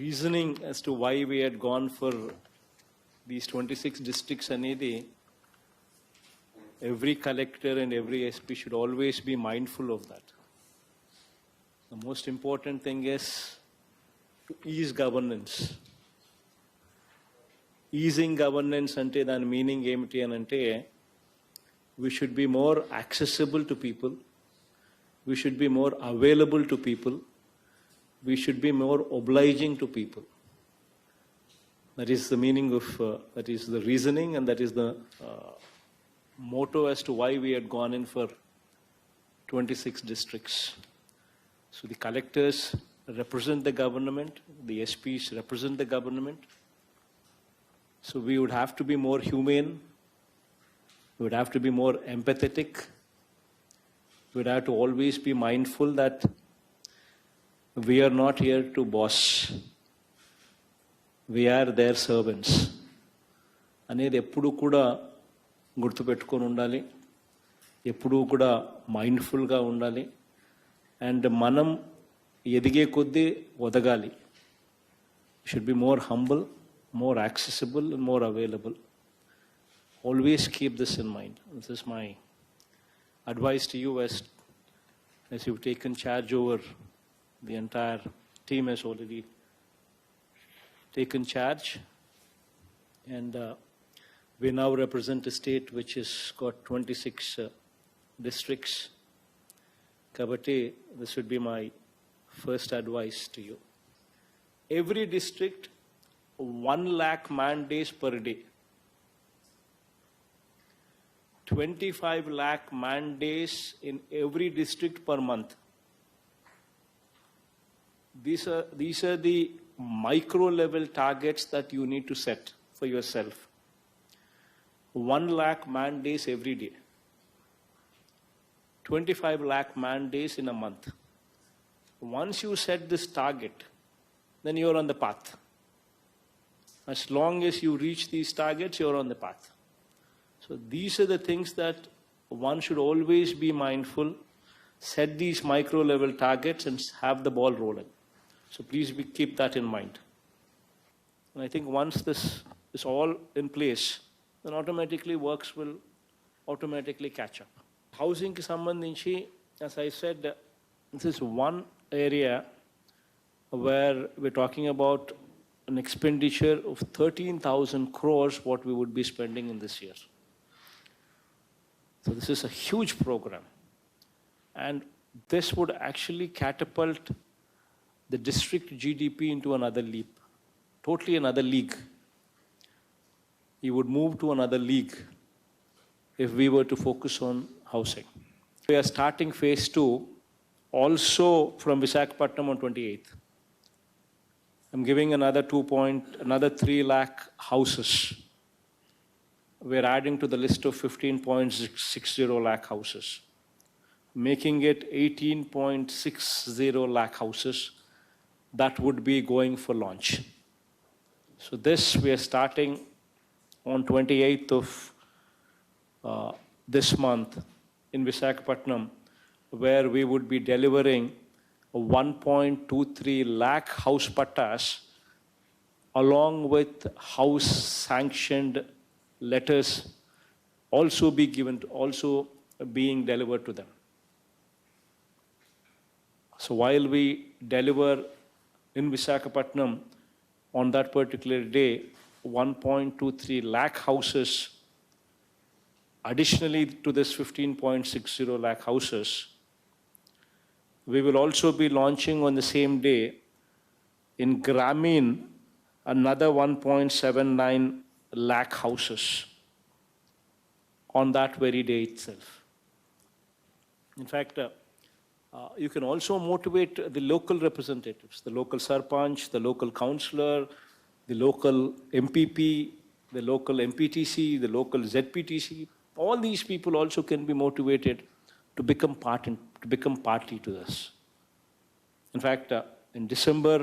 reasoning as to why we had gone for these 26 districts anedi, every collector and every SP should always be mindful of that. The most important thing is to ease governance. Easing governance ante dan meaning emiti anante we should be more accessible to people, we should be more available to people, we should be more obliging to people. That is the meaning of, that is the reasoning, and that is the motto as to why we had gone in for 26 districts. So the collectors represent the government, the SPs represent the government. So we would have to be more humane, we would have to be more empathetic, we would have to always be mindful that we are not here to boss, we are their servants. అనేది ఎప్పుడు కూడా గుర్తుపెట్టుకొని ఉండాలి, ఎప్పుడూ కూడా మైండ్ఫుల్గా ఉండాలి. And మనం ఎదిగే కొద్దీ ఒదగాలి. Should be more humble, more accessible and more available. Always keep this in mind. This is my advice to you as you've taken charge over the entire team has already taken charge, and we now represent a state which has got 26 districts. Kabatti, this would be my first advice to you. Every district 1 lakh man days per day, 25 lakh man days in every district per month. These are the micro level targets that you need to set for yourself. 1 lakh man days every day, 25 lakh man days in a month. Once you set this target, then you're on the path. As long as you reach these targets, you're on the path. So these are the things that one should always be mindful. Set these micro level targets and have the ball rolling. So please keep that in mind. And I think once this is all in place, then automatically works will automatically catch up. Housing ki sambandhinchi, as I said, this is one area where we're talking about an expenditure of 13,000 crores what we would be spending in this year. So this is a huge program, and this would actually catapult the district GDP into another leap, totally another league. You would move to another league if we were to focus on housing. We are starting phase 2 also from Visakhapatnam on 28th. I'm giving another 3 lakh houses. We're adding to the list of 15.60 lakh houses, making it 18.60 lakh houses that would be going for launch. So this we are starting on 28th of this month in Visakhapatnam, where we would be delivering 1.23 lakh house pattas along with house sanctioned letters also being delivered to them. So while we deliver in Visakhapatnam on that particular day 1.23 lakh houses additionally to this 15.60 lakh houses, we will also be launching on the same day in Grameen another 1.79 lakh houses on that very day itself. In fact, you can also motivate the local representatives, the local sarpanch, the local councillor, the local MPP, the local MPTC, the local ZPTC. All these people also can be motivated to become party to this. In fact, in December,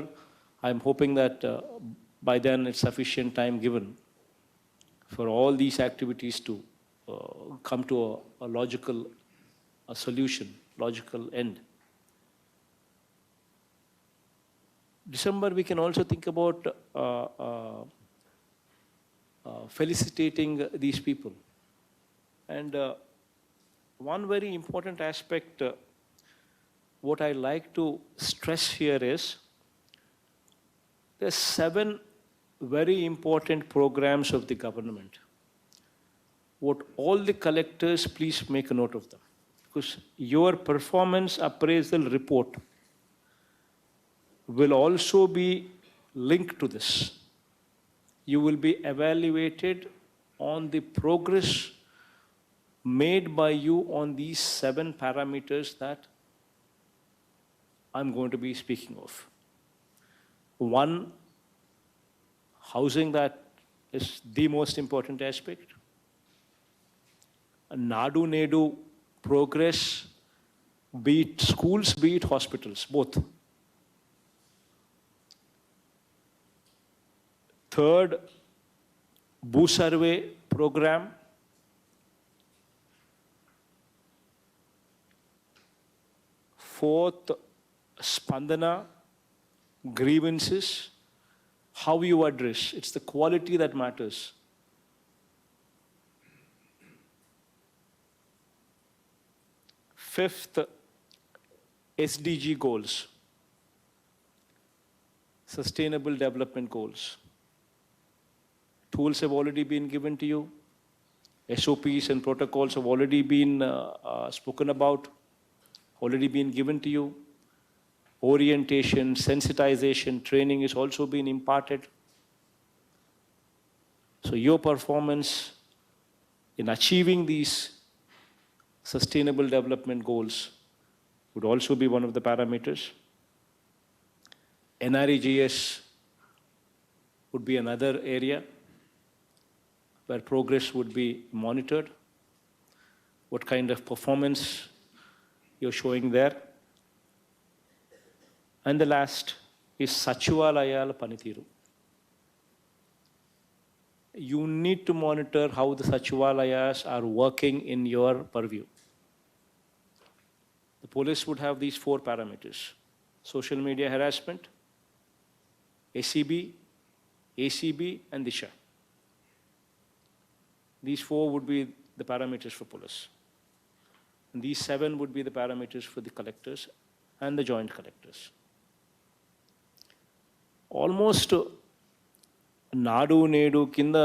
I'm hoping that by then it's sufficient time given for all these activities to come to a logical solution, logical end. December, we can also think about felicitating these people. And one very important aspect, what I like to stress here is, there's 7 very important programs of the government. What all the collectors, please make a note of them. Because your performance appraisal report will also be linked to this. You will be evaluated on the progress made by you on these 7 parameters that I'm going to be speaking of. 1, housing, that is the most important aspect. Nadu Nedu progress, be it schools, be it hospitals, both. 3rd, Boo Survey program. 4th, Spandana, grievances, how you address. It's the quality that matters. 5th, SDG goals, Sustainable Development Goals. Tools have already been given to you. SOPs and protocols have already been spoken about, already been given to you. Orientation, sensitization, training is also being imparted. So your performance in achieving these sustainable development goals would also be one of the parameters. NREGS would be another area where progress would be monitored. What kind of performance you're showing there. And the last is Sachivalayala Panitiru. You need to monitor how the Sachivalayas are working in your purview. The police would have these 4 parameters: social media harassment, ACB, ACB, and Disha. These 4 would be the parameters for police. And these 7 would be the parameters for the collectors and the joint collectors. Almost నాడు నేడు కింద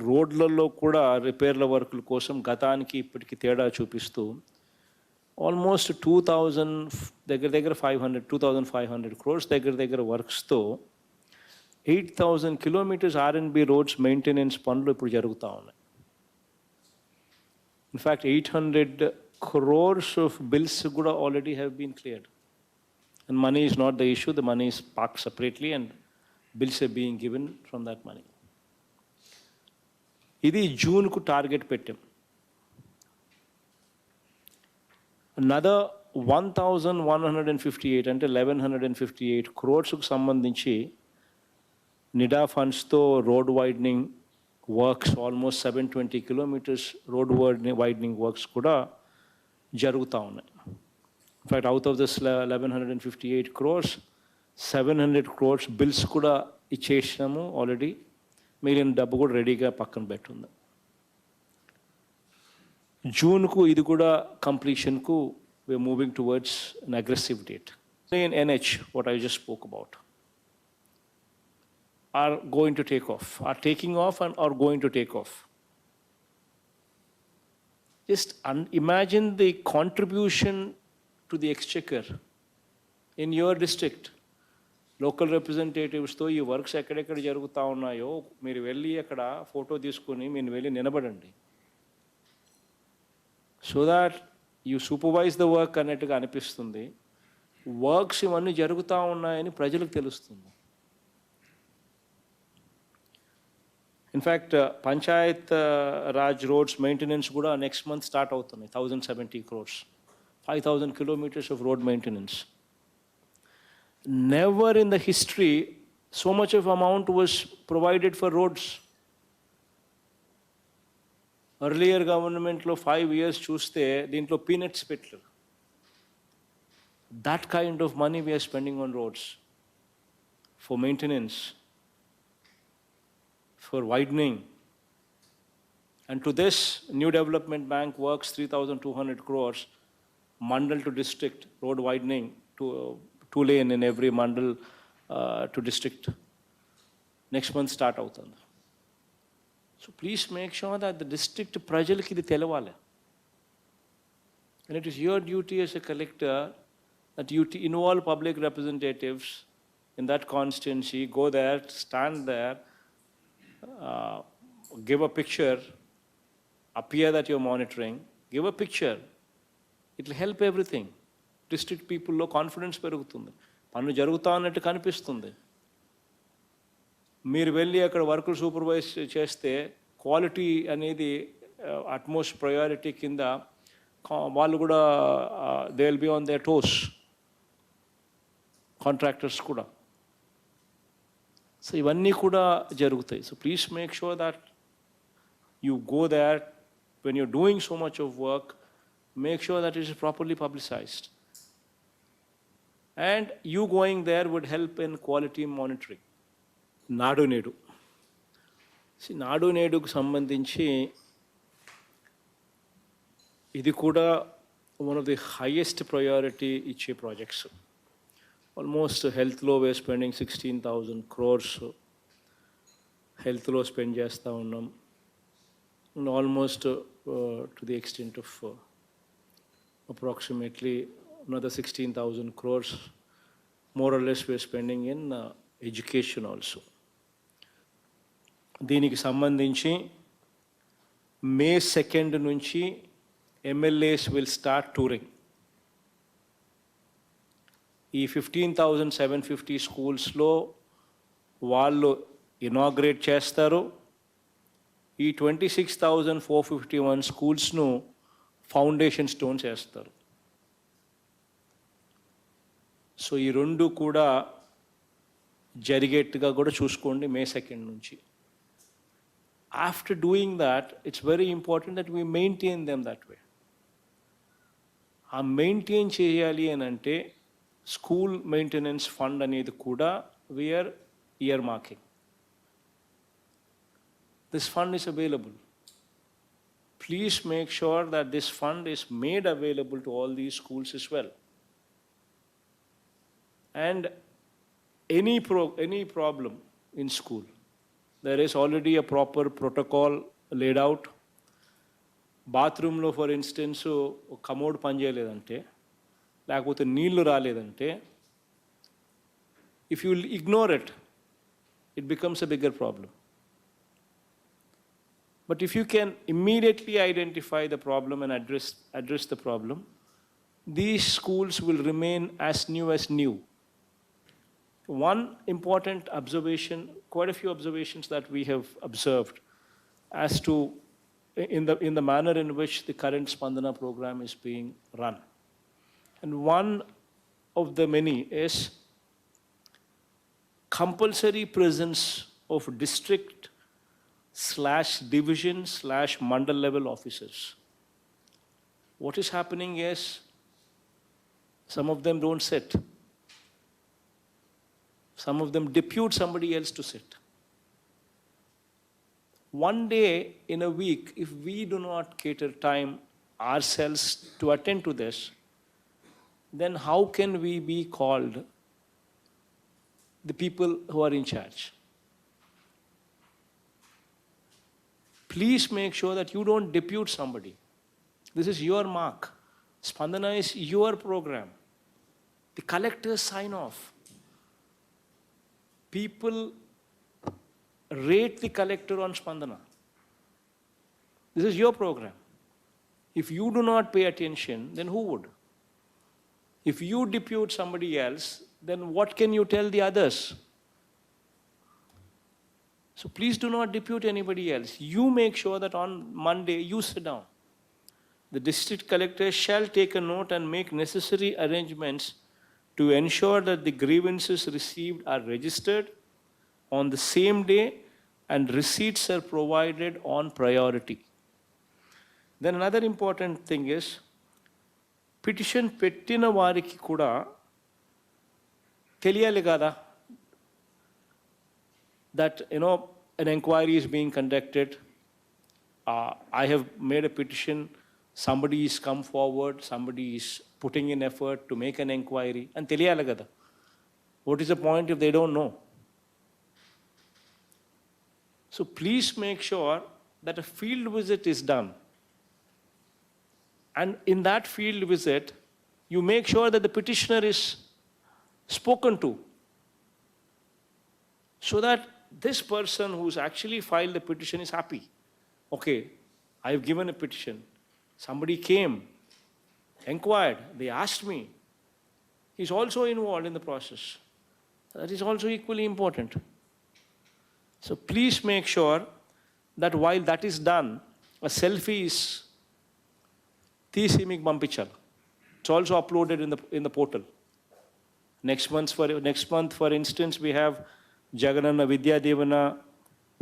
రోడ్లలో కూడా రిపేర్ల వర్కుల కోసం గతానికి ఇప్పటికి తేడా చూపిస్తూ ఆల్మోస్ట్ 2,500 crores దగ్గర వర్క్స్తో 8,000 kilometers R&B రోడ్స్ మెయింటెనెన్స్ పనులు ఇప్పుడు జరుగుతూ ఉన్నాయి. ఇన్ఫ్యాక్ట్ 800 crores of bills కూడా already have been cleared. And money is not the issue, the money is parked separately and bills are being given from that money. ఇది జూన్కు target పెట్టాం. Another 1,158 అంటే 1,158 crores సంబంధించి నిడా ఫండ్స్తో road widening works almost 720 kilometers road widening works కూడా జరుగుతూ ఉన్నాయి. In fact out of this 1,158 crores, 700 crores bills కూడా ఇచ్చేసినాము ఆల్రెడీ. మిగిలిన డబ్బు కూడా రెడీగా పక్కన పెట్టుంది. జూన్కు ఇది కూడా కంప్లీషన్కు we are moving towards an aggressive date. In NH, what I just spoke about, are going to take off, are taking off and are going to take off. Just imagine the contribution to the exchequer in your district. Local రిప్రజెంటేటివ్స్తో ఈ works ఎక్కడెక్కడ జరుగుతూ ఉన్నాయో మీరు వెళ్ళి అక్కడ photo తీసుకొని మీరు వెళ్ళి నిలబడండి. So that you supervise the work అన్నట్టుగా అనిపిస్తుంది. వర్క్స్ ఇవన్నీ జరుగుతూ ఉన్నాయని ప్రజలకు తెలుస్తుంది. In fact Panchayat Raj roads maintenance కూడా నెక్స్ట్ మంత్ స్టార్ట్ అవుతున్నాయి. 1,070 crores, 5,000 kilometers of road maintenance. Never in the history so much of amount was provided for roads. Earlier government lo 5 years చూస్తే దీంట్లో peanuts పెట్టారు. That kind of money we are spending on roads. for maintenance, for widening. And to this, New Development Bank works 3,200 crores, mandal to district, road widening, to 2 lane in every mandal to district. Next month start అవుతుంది. So please make sure that the district prajaliki ఇది తెలవాలి. And it is your duty as a collector that you involve public representatives in that constituency, go there, stand there, give a picture, appear that you're monitoring, give a picture. It will help everything. District people లో confidence పెరుగుతుంది, పనులు జరుగుతా అన్నట్టు కనిపిస్తుంది. మీరు వెళ్ళి అక్కడ వర్కులు సూపర్వైజ్ చేస్తే క్వాలిటీ అనేది అట్మోస్ట్ ప్రయారిటీ కింద వాళ్ళు కూడా they will be on their toes, contractors కూడా. సో ఇవన్నీ కూడా జరుగుతాయి. So please make sure that you go there when you're doing so much of work, make sure that it is properly publicised. And you going there would help in quality monitoring. Nadu Nedu, Nadu నేడుకు సంబంధించి ఇది కూడా one of the highest priority ఇచ్చే projects. Almost హెల్త్లో where spending 16,000 crores హెల్త్లో spend చేస్తూ ఉన్నాం. Almost to the extent of approximately another 16,000 crores more or less we're spending in education also. దీనికి సంబంధించి May 2nd నుంచి MLAs will start touring. ఈ 15,750 schools-లో వాళ్ళు ఇనాగ్రేట్ చేస్తారు. ఈ 26,451 schools-ను ఫౌండేషన్ స్టోన్స్ వేస్తారు. సో ఈ రెండు కూడా జరిగేట్టుగా కూడా చూసుకోండి May 2nd నుంచి. After doing that, it's very important that we maintain them that way. ఆ మెయింటైన్ చేయాలి అని అంటే స్కూల్ మెయింటెనెన్స్ ఫండ్ అనేది కూడా we are earmarking. This fund is available. Please make sure that this fund is made available to all these schools as well. And any problem in school, there is already a proper protocol laid out. బాత్రూంలో for instance commode పనిచేయలేదంటే, లేకపోతే నీళ్లు రాలేదంటే, if you ignore it, it becomes a bigger problem. But if you can immediately identify the problem and address the problem, these schools will remain as new. One important observation, quite a few observations that we have observed as to in the manner in which the current Spandana program is being run. And one of the many is compulsory presence of district/division/mandal level officers. What is happening is some of them don't sit. Some of them depute somebody else to sit. One day in a week, if we do not cater time ourselves to attend to this, then how can we be called the people who are in charge? Please make sure that you don't depute somebody. This is your mark. Spandana is your program. The collectors sign off. People rate the collector on Spandana. This is your program. If you do not pay attention, then who would? If you depute somebody else, then what can you tell the others? So please do not depute anybody else. You make sure that on Monday you sit down. The district collector shall take a note and make necessary arrangements to ensure that the grievances received are registered on the same day and receipts are provided on priority. Then another important thing is, petition పెట్టిన వారికి కూడా తెలియాలి కదా that, an inquiry is being conducted. I have made a petition. Somebody is come forward. Somebody is putting in effort to make an inquiry. And teliyala kada. What is the point if they don't know? So please make sure that a field visit is done. And in that field visit, you make sure that the petitioner is spoken to, so that this person who's actually filed the petition is happy. Okay, I've given a petition. Somebody came, inquired, they asked me. He's also involved in the process. That is also equally important. So please make sure that while that is done, a selfie is It's also uploaded in the portal. Next month, for instance, we have Jaganana Vidya Devana,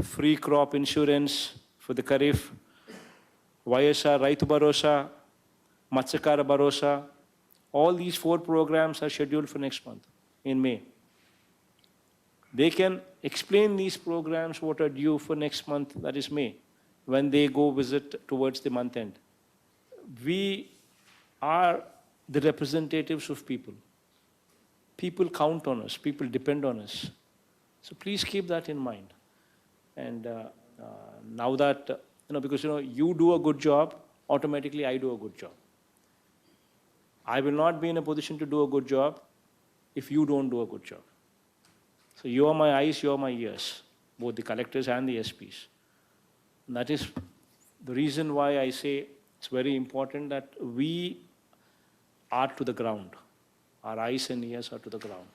free crop insurance for the Kharif, YSR Raitu Bharosa, Matsakara Bharosa. All these 4 programs are scheduled for next month, in May. They can explain these programs what are due for next month, that is May, when they go visit towards the month end. We are the representatives of people. People count on us. People depend on us. So please keep that in mind. And now that, because you do a good job, automatically I do a good job. I will not be in a position to do a good job if you don't do a good job. So you are my eyes, you are my ears, both the collectors and the SPs. And that is the reason why I say it's very important that we are to the ground. Our eyes and ears are to the ground,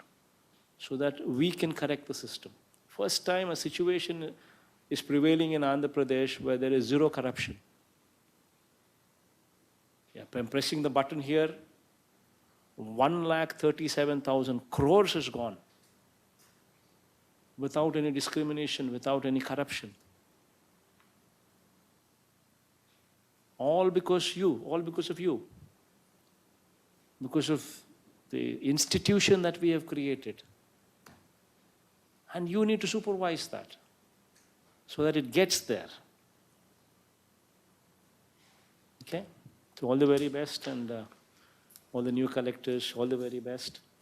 so that we can correct the system. First time a situation is prevailing in Andhra Pradesh where there is zero corruption. Yeah, I'm pressing the button here, 1,37,000 crores is gone. Without any discrimination, without any corruption. All because of you. Because of the institution that we have created. And you need to supervise that, so that it gets there. Okay? So all the very best, and all the new collectors, all the very best.